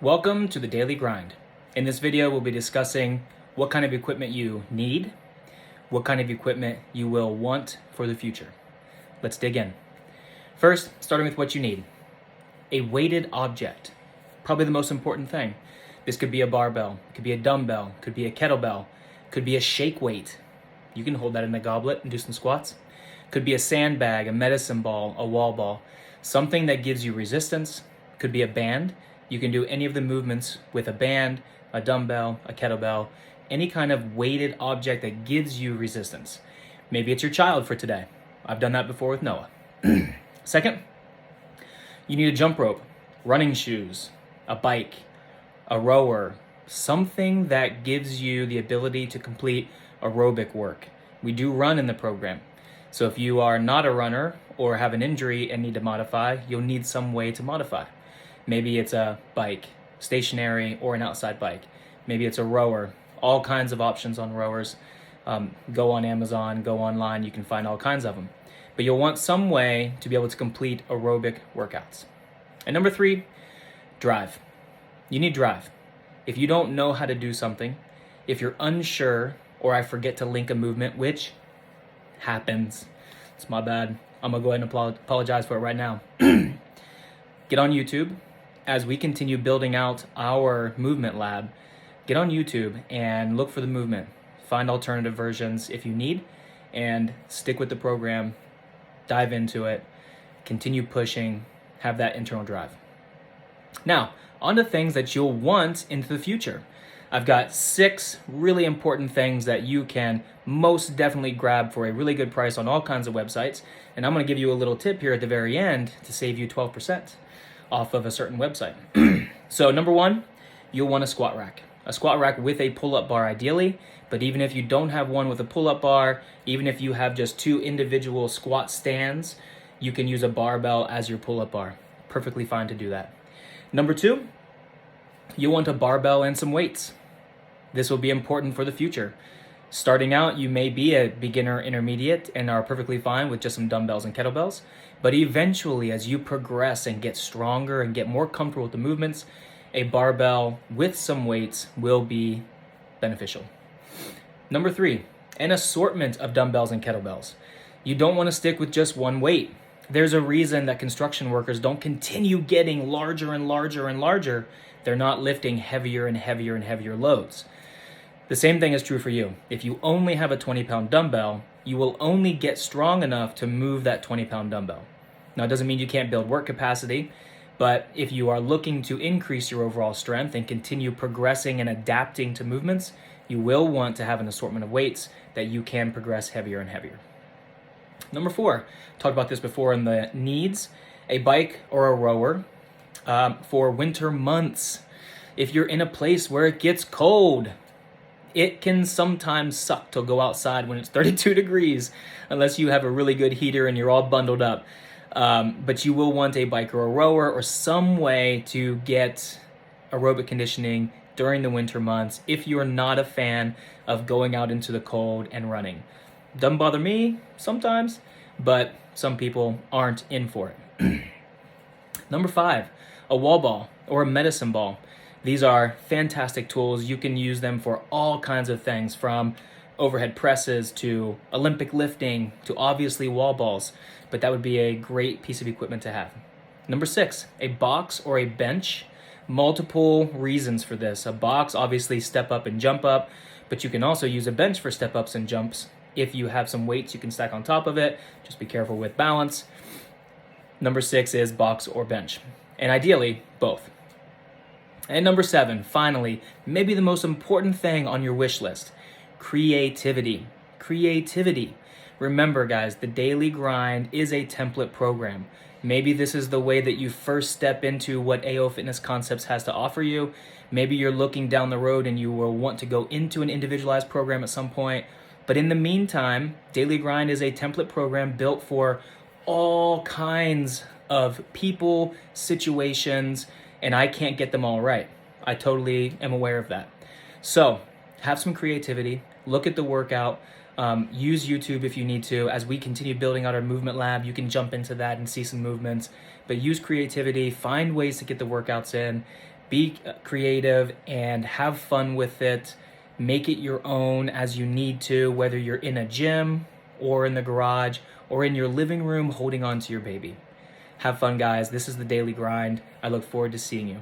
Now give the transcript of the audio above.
Welcome to the Daily Grind. In this video, we'll be discussing what kind of equipment you need, what kind of equipment you will want for the future. Let's dig in. First, starting with what you need. A weighted object, probably the most important thing. This could be a barbell, it could be a dumbbell, it could be a kettlebell, it could be a shake weight. You can hold that in a goblet and do some squats. It could be a sandbag, a medicine ball, a wall ball, something that gives you resistance. It could be a band. You can do any of the movements with a band, a dumbbell, a kettlebell, any kind of weighted object that gives you resistance. Maybe it's your child for today. I've done that before with Noah. Second, you need a jump rope, running shoes, a bike, a rower, something that gives you the ability to complete aerobic work. We do run in the program. So if you are not a runner or have an injury and need to modify, you'll need some way to modify. Maybe it's a bike, stationary or an outside bike. Maybe it's a rower, all kinds of options on rowers. Go on Amazon, go online, you can find all kinds of them. But you'll want some way to be able to complete aerobic workouts. And number 3, drive. You need drive. If you don't know how to do something, if you're unsure or I forget to link a movement, which happens, it's my bad. I'm gonna go ahead and apologize for it right now. Get on YouTube. As we continue building out our movement lab, get on YouTube and look for the movement. Find alternative versions if you need, and stick with the program, dive into it, continue pushing, have that internal drive. Now, on to things that you'll want into the future. I've got 6 really important things that you can most definitely grab for a really good price on all kinds of websites, and I'm gonna give you a little tip here at the very end to save you 12% off of a certain website. So number 1, you'll want a squat rack. A squat rack with a pull-up bar ideally, but even if you don't have one with a pull-up bar, even if you have just 2 individual squat stands, you can use a barbell as your pull-up bar. Perfectly fine to do that. Number 2, you'll want a barbell and some weights. This will be important for the future. Starting out, you may be a beginner intermediate and are perfectly fine with just some dumbbells and kettlebells. But eventually, as you progress and get stronger and get more comfortable with the movements, a barbell with some weights will be beneficial. Number 3, an assortment of dumbbells and kettlebells. You don't want to stick with just one weight. There's a reason that construction workers don't continue getting larger and larger and larger. They're not lifting heavier and heavier and heavier loads. The same thing is true for you. If you only have a 20-pound dumbbell, you will only get strong enough to move that 20-pound dumbbell. Now, it doesn't mean you can't build work capacity, but if you are looking to increase your overall strength and continue progressing and adapting to movements, you will want to have an assortment of weights that you can progress heavier and heavier. Number 4, talked about this before in the needs, a bike or a rower for winter months. If you're in a place where it gets cold, it can sometimes suck to go outside when it's 32 degrees, unless you have a really good heater and you're all bundled up. But you will want a bike or a rower or some way to get aerobic conditioning during the winter months if you're not a fan of going out into the cold and running. Doesn't bother me sometimes, but some people aren't in for it. Number 5, a wall ball or a medicine ball. These are fantastic tools. You can use them for all kinds of things, from overhead presses to Olympic lifting to obviously wall balls, but that would be a great piece of equipment to have. Number 6, a box or a bench. Multiple reasons for this. A box, obviously step up and jump up, but you can also use a bench for step ups and jumps. If you have some weights you can stack on top of it, just be careful with balance. Number 6 is box or bench, and ideally both. And number 7, finally, maybe the most important thing on your wish list, creativity. Creativity. Remember, guys, the Daily Grind is a template program. Maybe this is the way that you first step into what AO Fitness Concepts has to offer you. Maybe you're looking down the road and you will want to go into an individualized program at some point. But in the meantime, Daily Grind is a template program built for all kinds of people, situations, and I can't get them all right. I totally am aware of that. So have some creativity, look at the workout, use YouTube if you need to. As we continue building out our movement lab, you can jump into that and see some movements, but use creativity, find ways to get the workouts in, Be creative and have fun with it. Make it your own as you need to, whether you're in a gym or in the garage or in your living room holding on to your baby. Have fun, guys. This is the Daily Grind. I look forward to seeing you.